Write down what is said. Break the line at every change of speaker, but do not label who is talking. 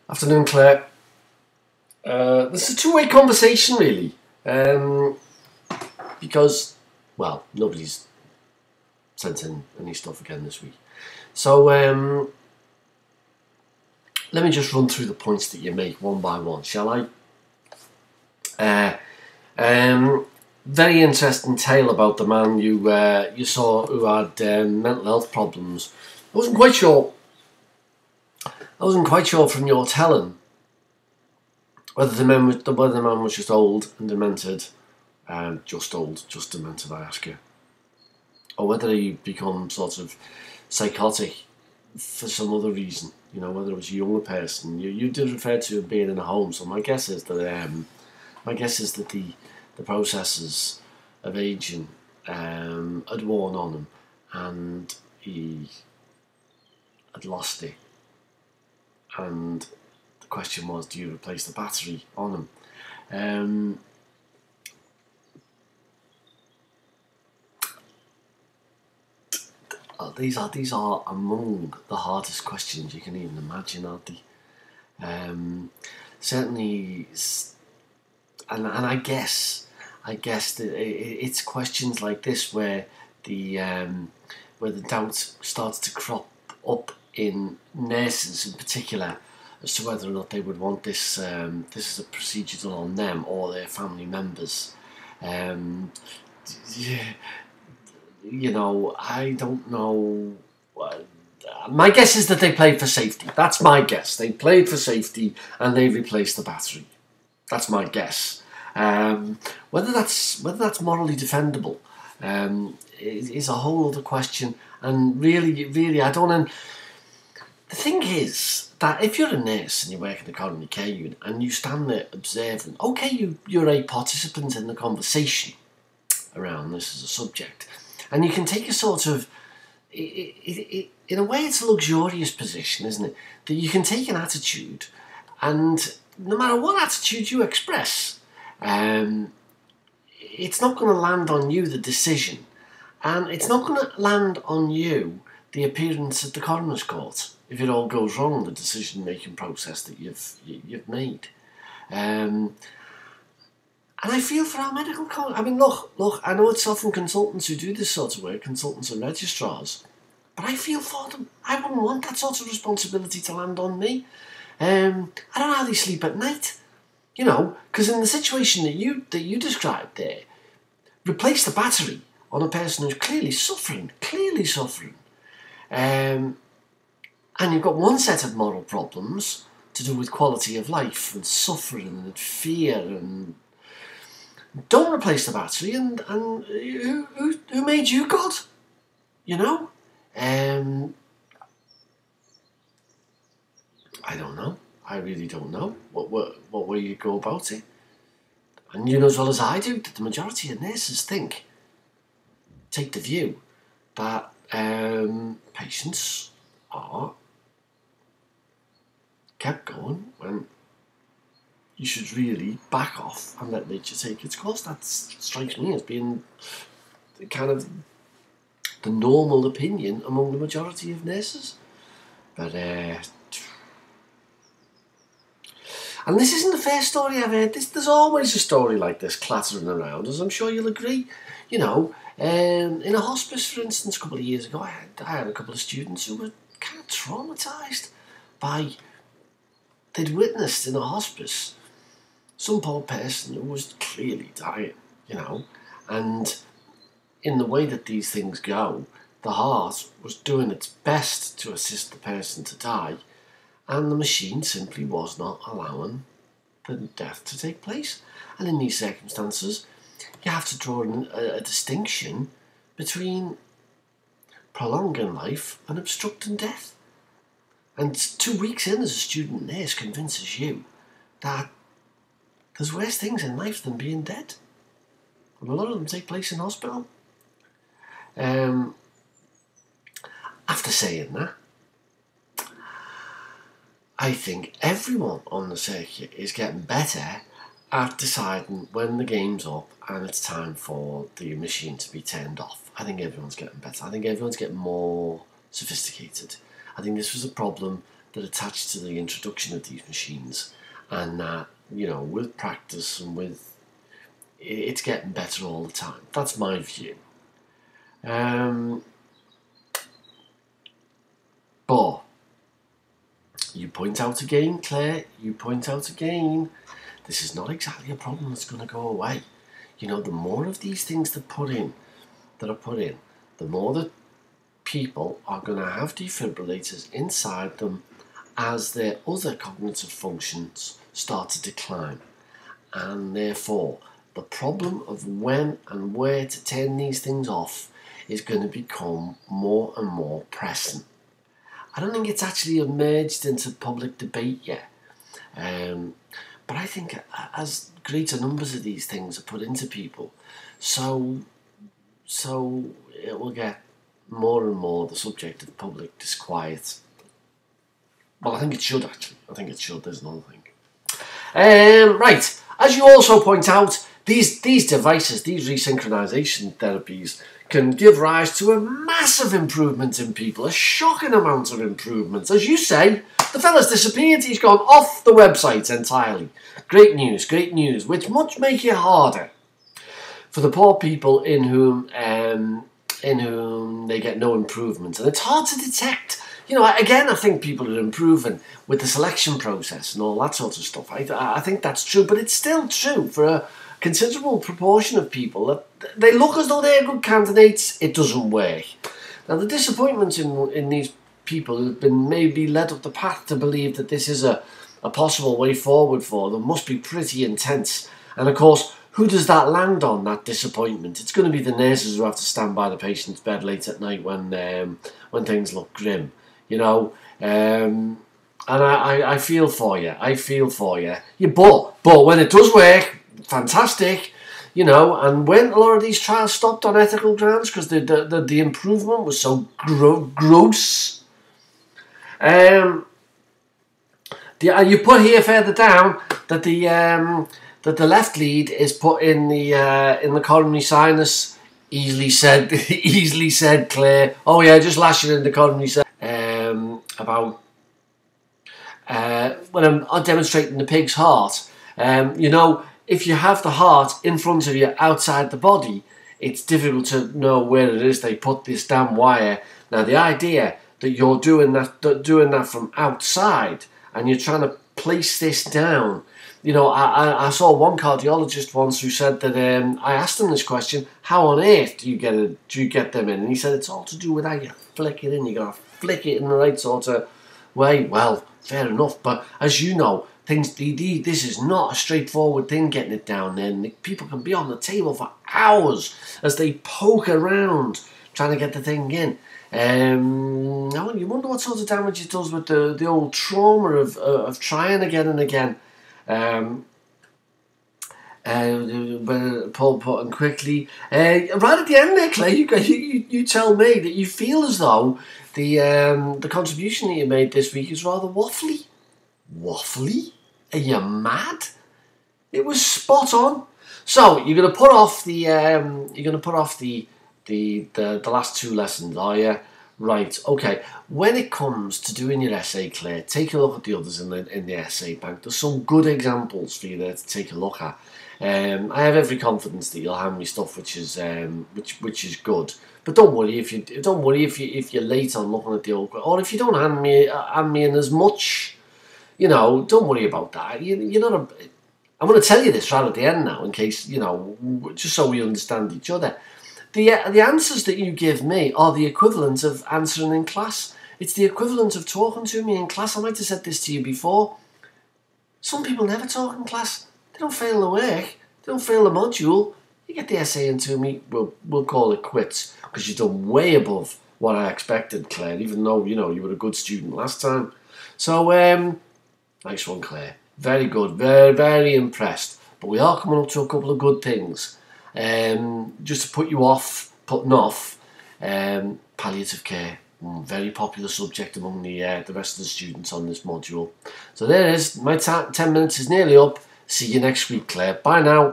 Afternoon, Claire. This is a two-way conversation, really, because, well, nobody's sent in any stuff again this week. So let me just run through the points that you make one by one, shall I? Very interesting tale about the man you saw who had mental health problems. I wasn't quite sure from your telling whether the man was just old and demented, just demented, I ask you, or whether he become sort of psychotic for some other reason. You know, whether it was a younger person. You did refer to him being in a home, so my guess is that the processes of aging had worn on him, and he had lost it. And the question was, do you replace the battery on him? These are among the hardest questions you can even imagine, aren't they? Certainly, and I guess that it's questions like this where the doubt starts to crop up in nurses in particular as to whether or not they would want this as a procedure done on them or their family members. You know, I don't know. My guess is that they played for safety. That's my guess. They played for safety and they replaced the battery. That's my guess. Whether that's morally defendable is a whole other question. And really, I don't know. The thing is that if you're a nurse and you work in the coronary care unit and you stand there observing, okay, you're a participant in the conversation around this as a subject, and you can take a sort of, in a way it's a luxurious position, isn't it? That you can take an attitude, and no matter what attitude you express, it's not going to land on you, the decision, and it's not going to land on you, the appearance at the coroner's court, if it all goes wrong, the decision-making process that you've made. And I feel for our medical colleagues. I mean, look, I know it's often consultants who do this sort of work, consultants and registrars, but I feel for them. I wouldn't want that sort of responsibility to land on me. I don't know how they sleep at night, you know, because in the situation that you described there, replace the battery on a person who's clearly suffering, and you've got one set of moral problems to do with quality of life and suffering and fear, and don't replace the battery. And who made you God? You know, I don't know. I really don't know what way you go about it. And you know as well as I do that the majority of nurses take the view that patients are kept going when you should really back off and let nature take its course. That strikes me as being kind of the normal opinion among the majority of nurses. But and this isn't the first story I've heard. There's always a story like this clattering around, as I'm sure you'll agree. You know, in a hospice, for instance, a couple of years ago, I had a couple of students who were kind of traumatised by, they'd witnessed in a hospice some poor person who was clearly dying, you know, and in the way that these things go, the heart was doing its best to assist the person to die, and the machine simply was not allowing the death to take place. And in these circumstances, you have to draw a distinction between prolonging life and obstructing death. And 2 weeks in as a student nurse convinces you that there's worse things in life than being dead. And a lot of them take place in hospital. After saying that, I think everyone on the circuit is getting better at deciding when the game's up and it's time for the machine to be turned off. I think everyone's getting better. I think everyone's getting more sophisticated. I think this was a problem that attached to the introduction of these machines, and that, you know, with practice and with it's getting better all the time. That's my view. But you point out again, Claire, you point out again, this is not exactly a problem that's going to go away. You know, the more of these things that are put in, the more that people are going to have defibrillators inside them as their other cognitive functions start to decline. And therefore, the problem of when and where to turn these things off is going to become more and more pressing. I don't think it's actually emerged into public debate yet. But I think as greater numbers of these things are put into people, so it will get more and more the subject of public disquiet. Well, I think it should actually. I think it should. There's another thing. Right. As you also point out, these devices, these resynchronization therapies, can give rise to a massive improvement in people, a shocking amount of improvements. As you say, the fella's disappeared. He's gone off the website entirely. Great news, which must make it harder for the poor people in whom they get no improvement. And it's hard to detect. You know, again, I think people are improving with the selection process and all that sort of stuff. I think that's true, but it's still true for a considerable proportion of people that they look as though they're good candidates. It doesn't work. Now, the disappointment in these people who've been maybe led up the path to believe that this is a possible way forward for them must be pretty intense. And of course, who does that land on, that disappointment? It's going to be the nurses who have to stand by the patient's bed late at night when things look grim, you know. And I feel for you. I feel for you. Yeah, but when it does work, fantastic, you know. And when a lot of these trials stopped on ethical grounds because the improvement was so gross. You put here further down that the left lead is put in the coronary sinus. Easily said, Claire. Oh yeah, just lashing in the coronary sinus. About when I'm demonstrating the pig's heart. You know, if you have the heart in front of you outside the body, it's difficult to know where it is they put this damn wire. Now, the idea that you're doing that from outside and you're trying to place this down. You know, I saw one cardiologist once who said that I asked him this question: how on earth do you get them in? And he said it's all to do with how you flick it in. You gotta flick it in the right sort of way. Well, fair enough, but as you know, this is not a straightforward thing getting it down there. And people can be on the table for hours as they poke around trying to get the thing in. Now you wonder what sort of damage it does with the old trauma of trying again and again. Paul put in quickly. Right at the end there, Clay, you tell me that you feel as though the contribution that you made this week is rather waffly. Waffly? Are you mad? It was spot on. So you're going to put off the last two lessons, are you? Right. Okay. When it comes to doing your essay, Claire, take a look at the others in the essay bank. There's some good examples for you there to take a look at. I have every confidence that you'll hand me stuff which is good. But don't worry if you're late on looking at the old, or if you don't hand me in as much. You know, don't worry about that. You're not I'm going to tell you this right at the end now, in case, you know, just so we understand each other. The answers that you give me are the equivalent of answering in class. It's the equivalent of talking to me in class. I might have said this to you before. Some people never talk in class. They don't fail the work. They don't fail the module. You get the essay into me, we'll call it quits, because you've done way above what I expected, Claire, even though, you know, you were a good student last time. So, nice one, Claire. Very good. Very, very impressed. But we are coming up to a couple of good things. Just to putting off, palliative care. Very popular subject among the rest of the students on this module. So there it is. My 10 minutes is nearly up. See you next week, Claire. Bye now.